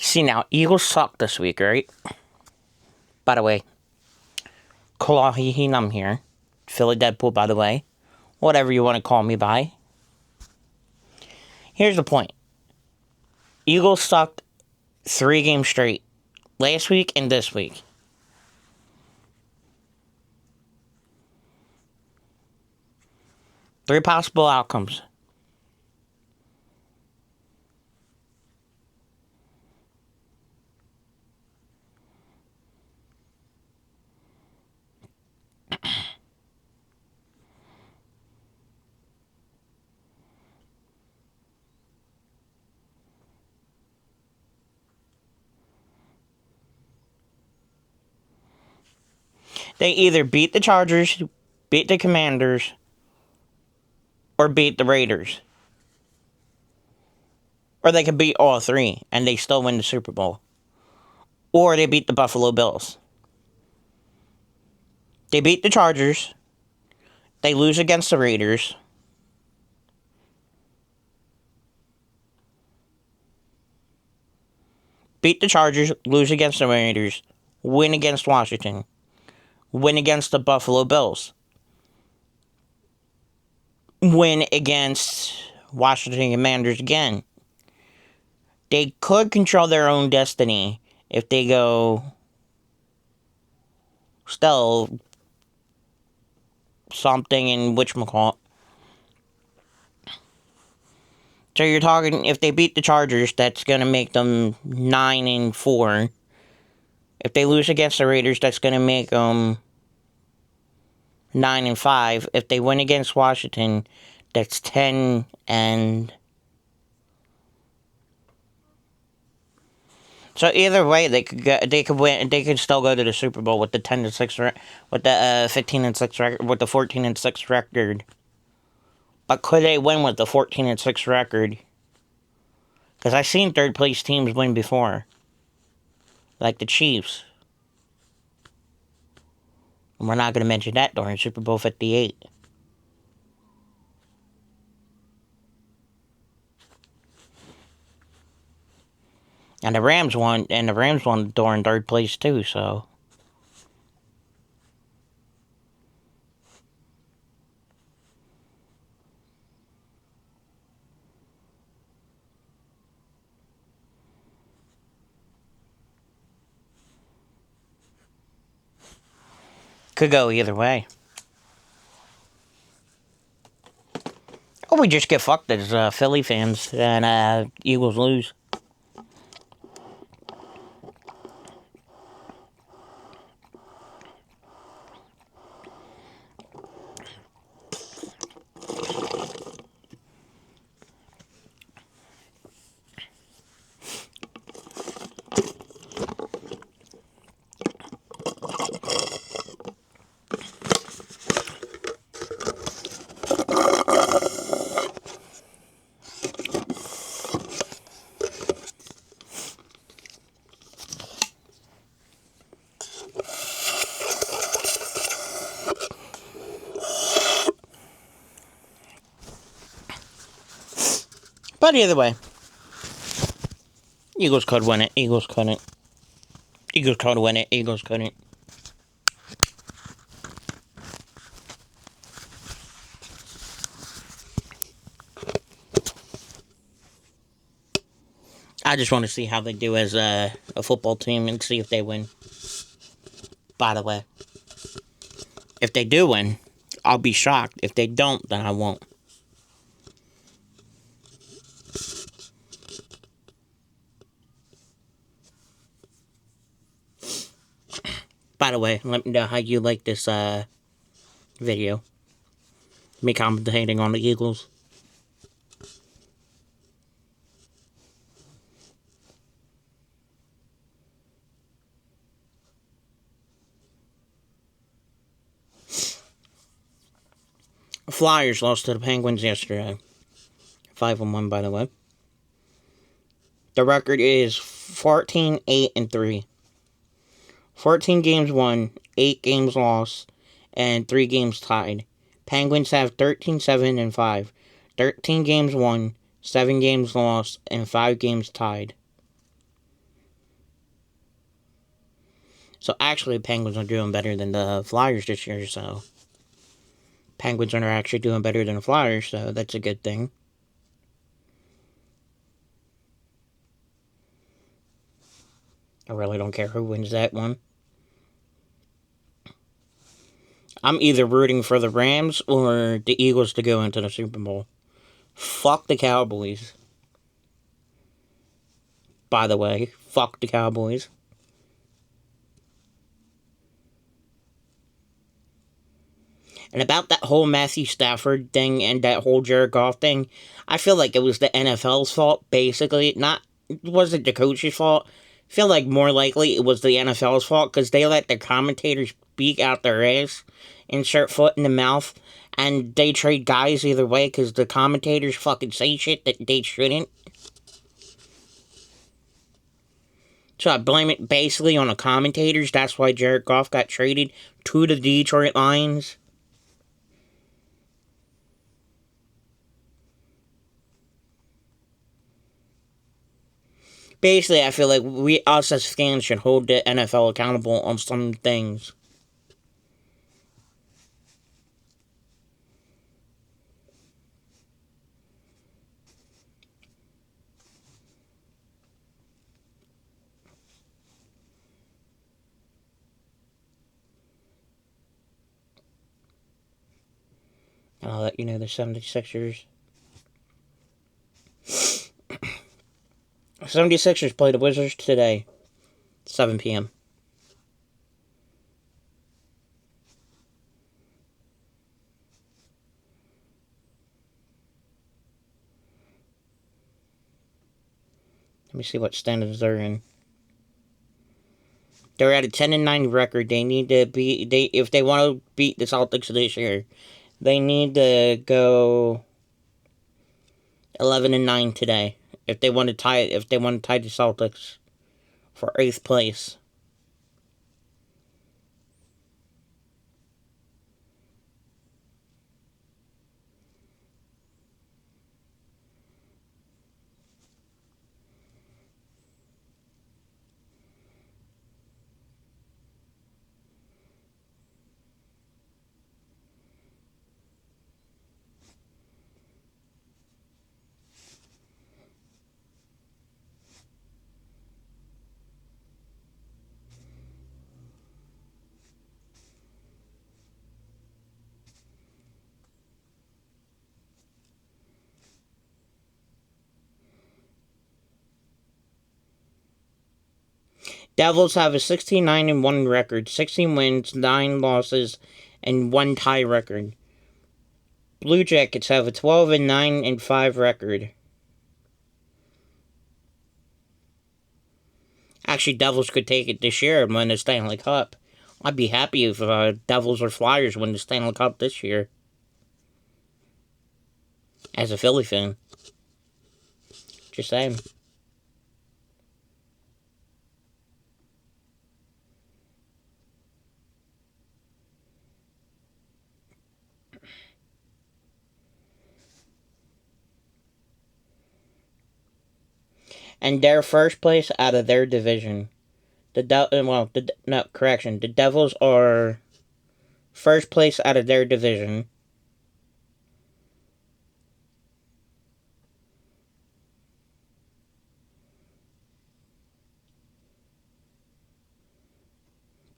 See now, Eagles suck this week, right? By the way, Kalahihinam here. Philly Deadpool, by the way. Whatever you want to call me by. Here's the point. Eagles sucked 3 games straight. Last week and this week. Three possible outcomes. They either beat the Chargers, beat the Commanders, or beat the Raiders. Or they could beat all 3 and they still win the Super Bowl. Or they beat the Buffalo Bills. They beat the Chargers. They lose against the Raiders. Beat the Chargers, lose against the Raiders, win against Washington, win against the Buffalo Bills, win against Washington Commanders again. They could control their own destiny if they go still something in whatchamacallit. So you're talking, if they beat the Chargers, that's going to make them 9-4. If they lose against the Raiders, that's going to make them 9-5. If they win against Washington, that's 10 and... So either way, they could win. They could still go to the Super Bowl with the 10-6, with the 15-6 record, with the 14-6 record. But could they win with the 14-6 record? Because I've seen third place teams win before, like the Chiefs. And we're not going to mention that during Super Bowl 58. And the Rams won during third place too, so. Could go either way. Or we just get fucked as Philly fans and Eagles lose. But either way, Eagles could win it. Eagles couldn't. Eagles could win it. Eagles couldn't. I just want to see how they do as a football team and see if they win. By the way, if they do win, I'll be shocked. If they don't, then I won't. By the way, let me know how you like this video. Me commentating on the Eagles. Flyers lost to the Penguins yesterday. 5-1, by the way. The record is 14-8-3. 14 games won, 8 games lost, and 3 games tied. Penguins have 13-7-5. 13 games won, 7 games lost, and 5 games tied. So actually, Penguins are doing better than the Flyers this year, so Penguins are actually doing better than the Flyers, so that's a good thing. I really don't care who wins that one. I'm either rooting for the Rams or the Eagles to go into the Super Bowl. Fuck the Cowboys. By the way, fuck the Cowboys. And about that whole Matthew Stafford thing and that whole Jared Goff thing, I feel like it was the NFL's fault, basically. It wasn't the coach's fault. I feel like more likely it was the NFL's fault because they let their commentators speak out their ass, insert foot in the mouth, and they trade guys either way because the commentators fucking say shit that they shouldn't. So I blame it basically on the commentators. That's why Jared Goff got traded to the Detroit Lions. Basically, I feel like us as fans should hold the NFL accountable on some things. And I'll let you know the 76ers. 76ers play the Wizards today, 7 p.m. Let me see what standings they're in. They're at a 10-9 record. They need to if they want to beat the Celtics this year, they need to go 11-9 today. If they want to tie the Celtics for 8th place. Devils have a 16-9-1 record, 16 wins, 9 losses, and 1 tie record. Blue Jackets have a 12-9-5 record. Actually, Devils could take it this year and win the Stanley Cup. I'd be happy if Devils or Flyers win the Stanley Cup this year. As a Philly fan. Just saying. And they're first place out of their division. The Devils are first place out of their division.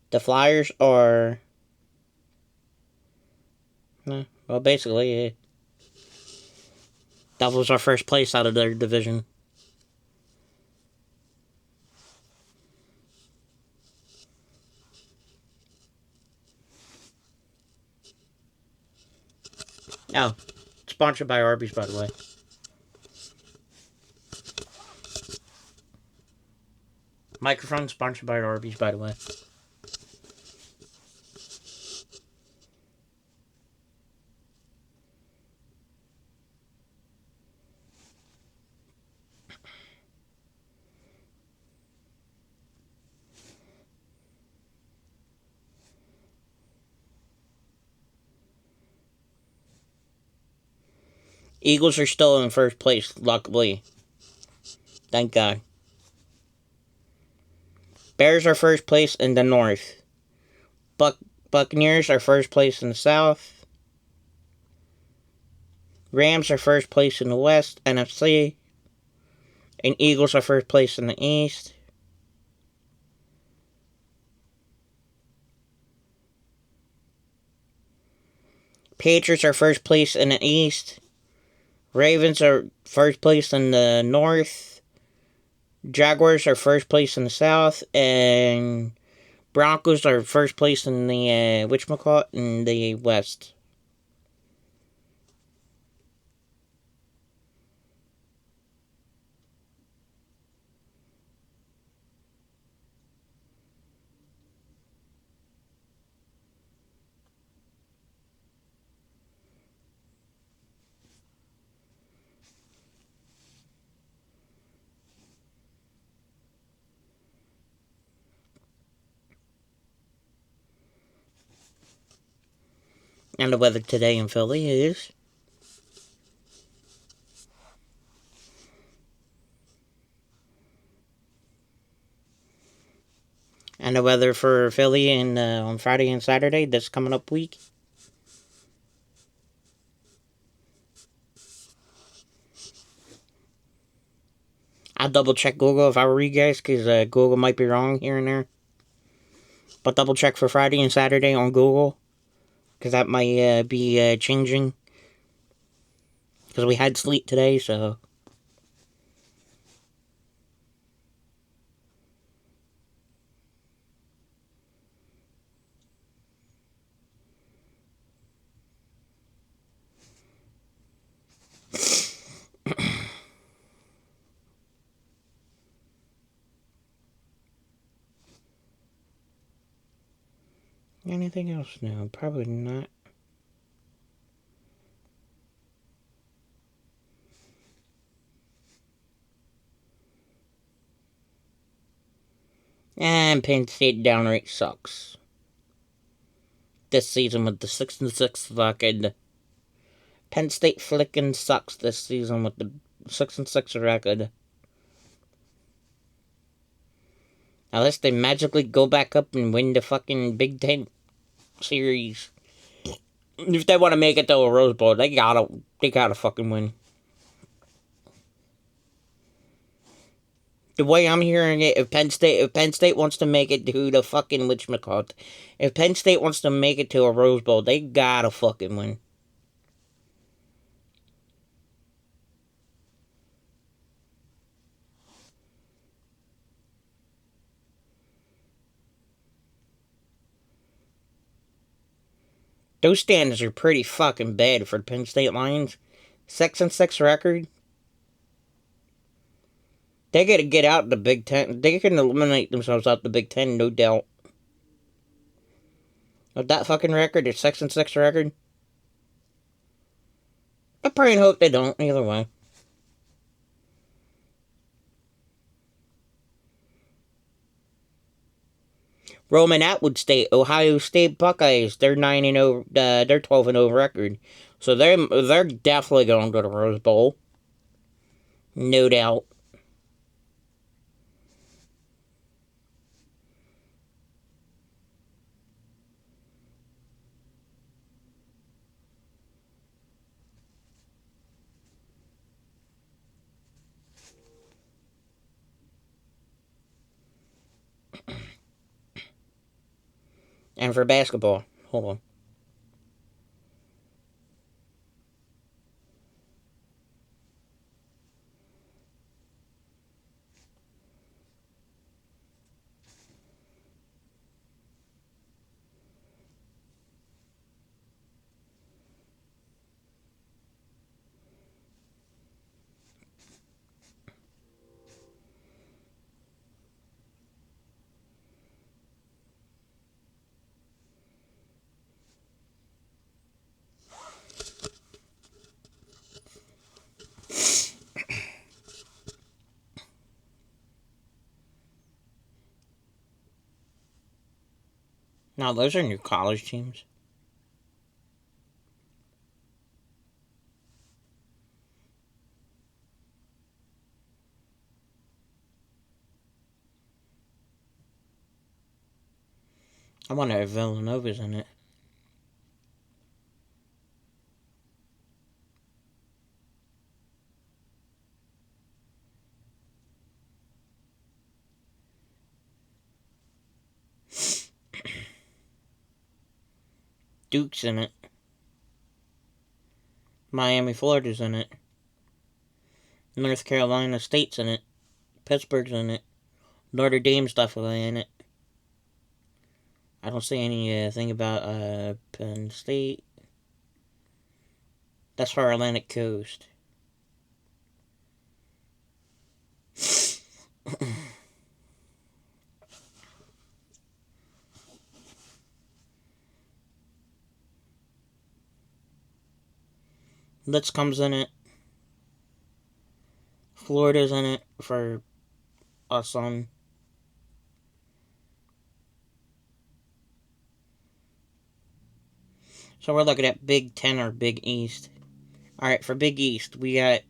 The Flyers are... Well, basically, Devils are first place out of their division. Oh, sponsored by Arby's, by the way. Microphone sponsored by Arby's, by the way. Eagles are still in first place, luckily. Thank God. Bears are first place in the North. Buccaneers are first place in the South. Rams are first place in the West, NFC. And Eagles are first place in the East. Patriots are first place in the East. Ravens are first place in the North. Jaguars are first place in the South. And Broncos are first place in the, in the West. And the weather today in Philly is... And the weather for Philly on Friday and Saturday this coming up week. I'll double check Google if I were you guys, because Google might be wrong here and there. But double check for Friday and Saturday on Google, because that might be changing. Because we had sleet today, so... Anything else? No, probably not. And Penn State downright sucks. This season with the 6-6 fucking... Penn State flicking sucks this season with the 6-6 record. Unless they magically go back up and win the fucking Big Ten series. If they want to make it to a Rose Bowl, they gotta fucking win. The way I'm hearing it, if Penn State wants to make it to the fucking whatchamacallit, if Penn State wants to make it to a Rose Bowl, they gotta fucking win. Those standings are pretty fucking bad for the Penn State Lions. 6-6 record. They gotta get out the Big Ten. They can eliminate themselves out the Big Ten, no doubt. With that fucking record, their 6-6 record. I pray and hope they don't, either way. Roman Atwood State, Ohio State Buckeyes, they're 9-0, they're 12-0 record. So they're definitely going to go to Rose Bowl. No doubt. And for basketball, hold on. Now, those are new college teams. I wonder if Villanova's in it. Duke's in it. Miami, Florida's in it. North Carolina State's in it. Pittsburgh's in it. Notre Dame's definitely in it. I don't see anything about Penn State. That's for Atlantic Coast. Lipscomb's in it. Florida's in it for us on. So we're looking at Big Ten or Big East. Alright, for Big East, we got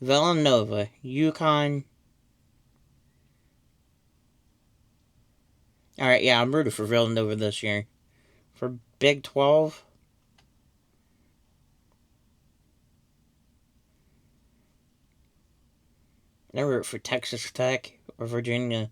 Villanova, UConn. Alright, yeah, I'm rooting for Villanova this year. For Big 12, I root for Texas Tech or Virginia.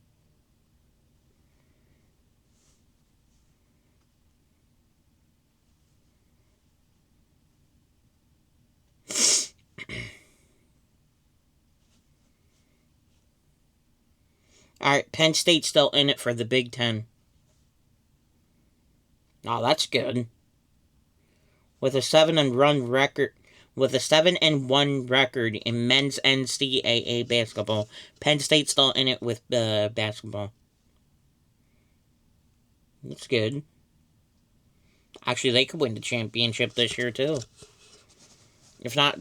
Alright, Penn State's still in it for the Big Ten. Oh, that's good. With a 7-1 record in men's NCAA basketball, Penn State's still in it with basketball. That's good. Actually, they could win the championship this year too. If not,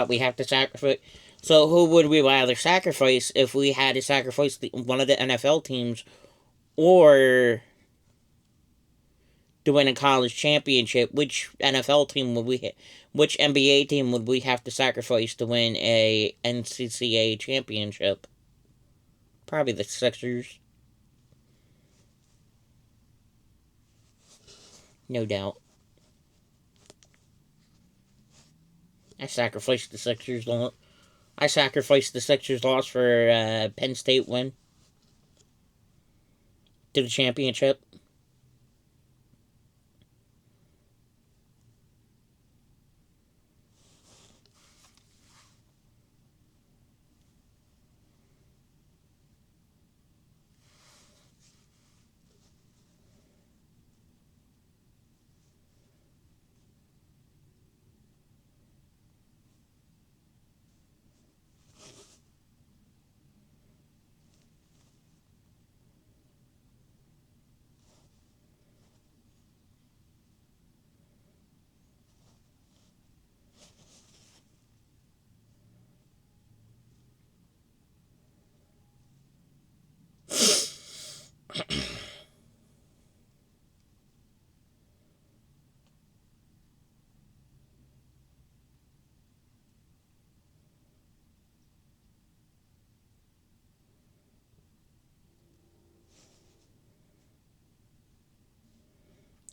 we have to sacrifice. So who would we rather sacrifice if we had to sacrifice one of the NFL teams or to win a college championship? Which NFL team would we hit? Which NBA team would we have to sacrifice to win a NCAA championship? Probably the Sixers. No doubt. I sacrificed the Sixers loss for Penn State win to the championship.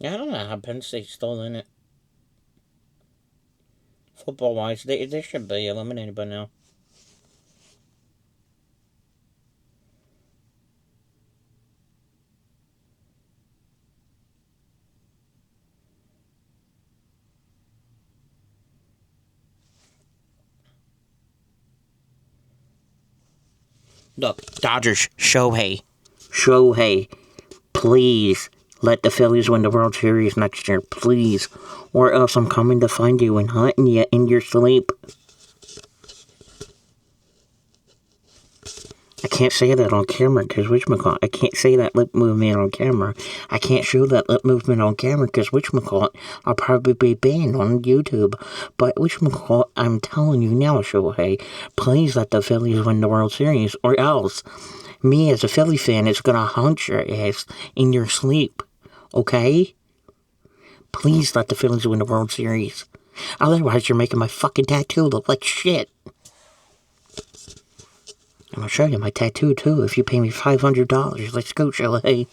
Yeah, I don't know how Penn State's still in it. Football-wise, they should be eliminated by now. Look, Dodgers, Shohei, please let the Phillies win the World Series next year, please. Or else I'm coming to find you and hunting you in your sleep. I can't say that on camera because whatchamacallit. I can't say that lip movement on camera. I can't show that lip movement on camera because whatchamacallit. I'll probably be banned on YouTube. But whatchamacallit, I'm telling you now, Shohei, please let the Phillies win the World Series or else me as a Philly fan is gonna hunt your ass in your sleep. Okay? Please let the Phillies win the World Series. Otherwise, you're making my fucking tattoo look like shit. I'm gonna show you my tattoo, too, if you pay me $500. Let's go, Shohei.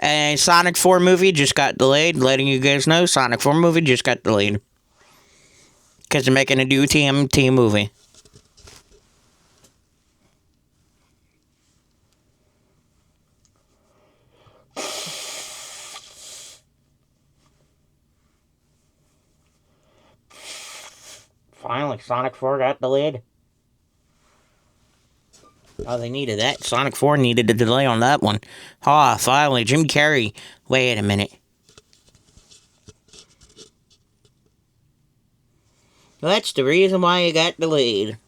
And Sonic 4 movie just got delayed. Letting you guys know, Sonic 4 movie just got delayed. Because they're making a new TMT movie. Finally, Sonic 4 got delayed. Oh, they needed that. Sonic 4 needed a delay on that one. Ah, finally, Jim Carrey. Wait a minute. That's the reason why it got delayed.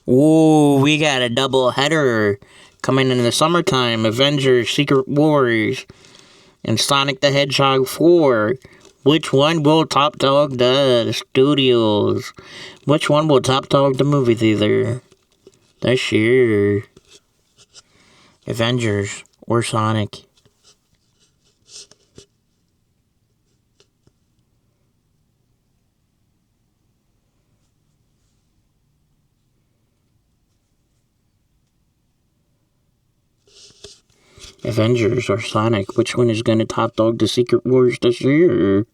Ooh, we got a double header coming in the summertime. Avengers, Secret Wars, and Sonic the Hedgehog 4. Which one will top dog the studios? Which one will top dog the movie theater this year? Avengers or Sonic? Avengers or Sonic? Which one is going to top dog the Secret Wars this year?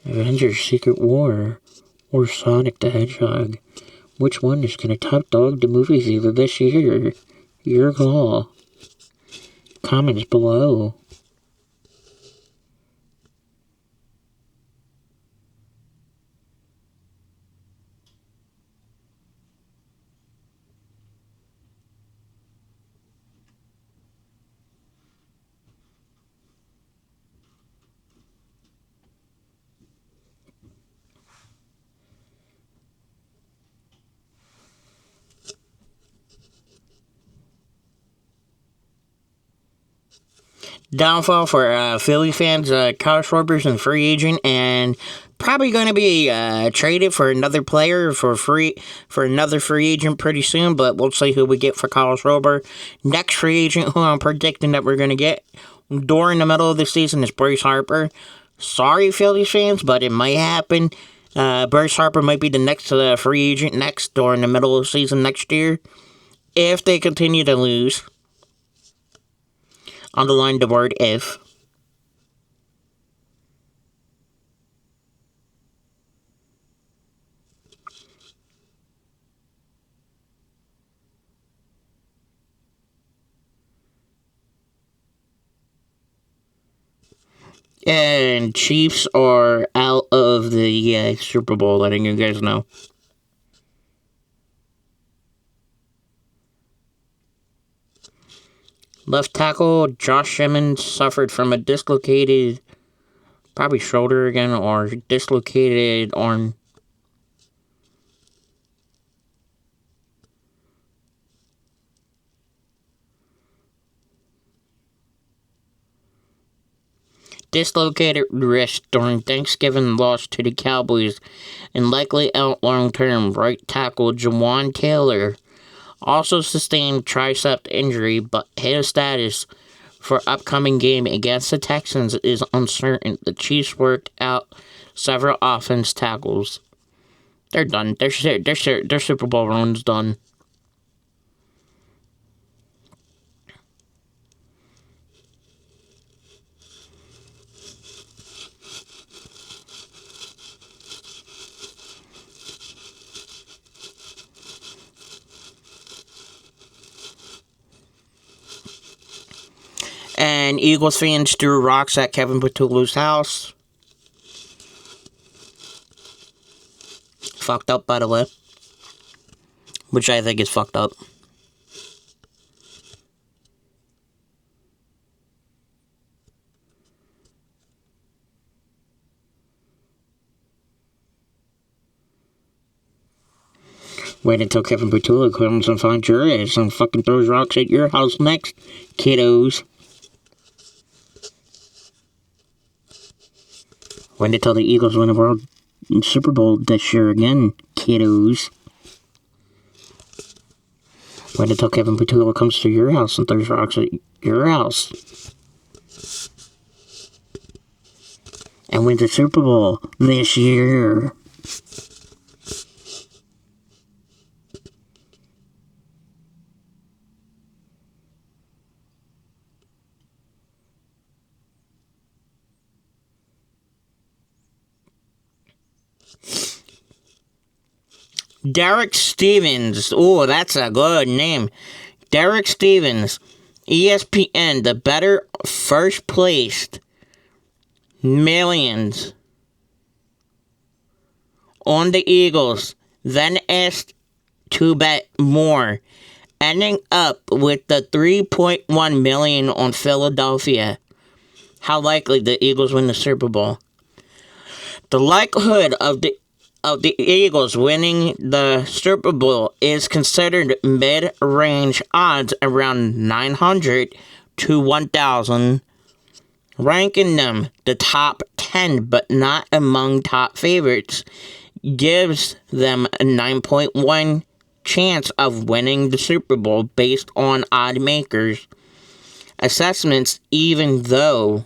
Avengers Secret War or Sonic the Hedgehog? Which one is going to top dog the movie theater this year? Your call. Comments below. Downfall for Philly fans, Kyle Schwarber's a free agent and probably going to be traded for another player for another free agent pretty soon, but we'll see who we get for Kyle Schwarber. Next free agent who I'm predicting that we're going to get during the middle of the season is Bryce Harper. Sorry, Phillies fans, but it might happen. Bryce Harper might be the next free agent next during the middle of the season next year if they continue to lose. Underline the word if. And Chiefs are out of the Super Bowl, letting you guys know. Left tackle Josh Simmons suffered from a dislocated, probably shoulder again, or dislocated arm. Dislocated wrist during Thanksgiving loss to the Cowboys and likely out long term. Right tackle Jawan Taylor also sustained tricep injury, but his status for upcoming game against the Texans is uncertain. The Chiefs worked out several offense tackles. They're done. Their Super Bowl run's done. And Eagles fans threw rocks at Kevin Patullo's house. Fucked up, by the way. Which I think is fucked up. Wait until Kevin Patullo comes and finds your ass and fucking throws rocks at your house next, kiddos. Wait until the Eagles win the World Super Bowl this year again, kiddos. Wait until Kevin Patullo comes to your house and throws rocks at your house. And wins the Super Bowl this year. Derek Stevens. Oh, that's a good name. Derek Stevens. ESPN, the better first placed millions on the Eagles, then asked to bet more, ending up with the $3.1 million on Philadelphia. How likely the Eagles win the Super Bowl? The likelihood of the Eagles winning the Super Bowl is considered mid-range odds around 900 to 1,000, ranking them the top 10 but not among top favorites, gives them a 9.1 chance of winning the Super Bowl based on odd makers assessments, even though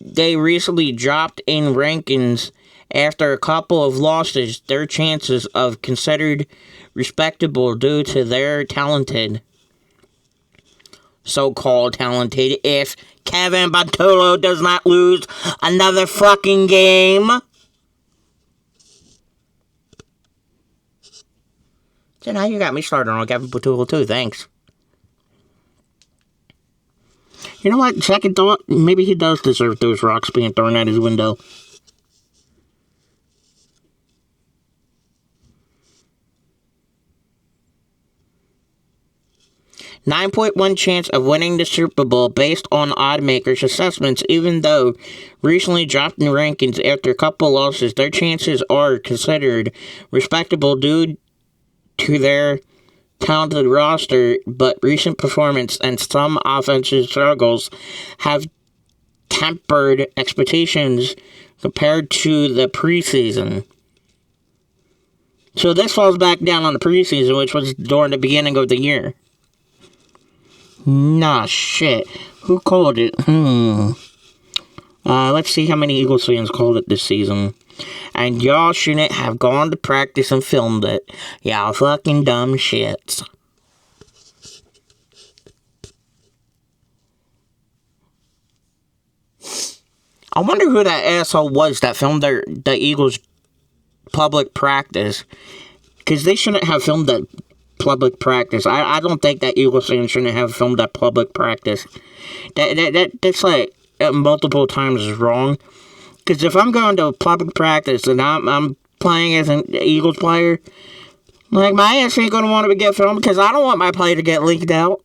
they recently dropped in rankings after a couple of losses. Their chances of considered respectable due to their so-called talented, if Kevin Patullo does not lose another fucking game. So now you got me started on Kevin Patullo too, thanks. You know what, second thought, maybe he does deserve those rocks being thrown out his window. $9.1 chance of winning the Super Bowl based on odd makers assessments, even though recently dropped in rankings after a couple losses. Their chances are considered respectable due to their talented roster, but recent performance and some offensive struggles have tempered expectations compared to the preseason. So this falls back down on the preseason, which was during the beginning of the year. Nah, shit. Who called it? Let's see how many Eagles fans called it this season. And y'all shouldn't have gone to practice and filmed it. Y'all fucking dumb shits. I wonder who that asshole was that filmed the Eagles' public practice. Because they shouldn't have filmed that public practice. I don't think that Eagles fans shouldn't have filmed that public practice. That's like multiple times wrong. Because if I'm going to public practice and I'm playing as an Eagles player, like, my ass ain't going to want to get filmed because I don't want my play to get leaked out.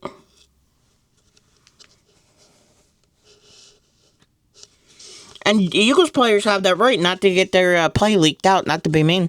And Eagles players have that right not to get their play leaked out, not to be mean.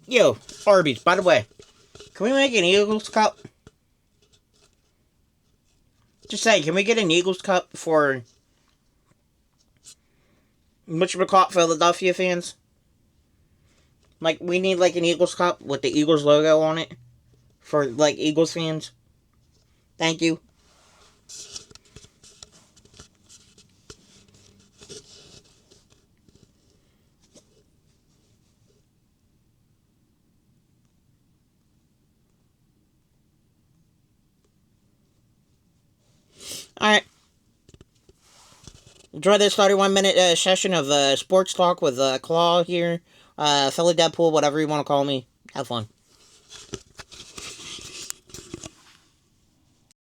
Yo, Arby's, by the way, can we make an Eagles Cup? Just say, can we get an Eagles Cup for whatchamacallit Philadelphia fans? Like, we need, like, an Eagles Cup with the Eagles logo on it for, like, Eagles fans. Thank you. Alright. Enjoy this 31-minute session of sports talk with Claw here. Philly Deadpool, whatever you want to call me. Have fun.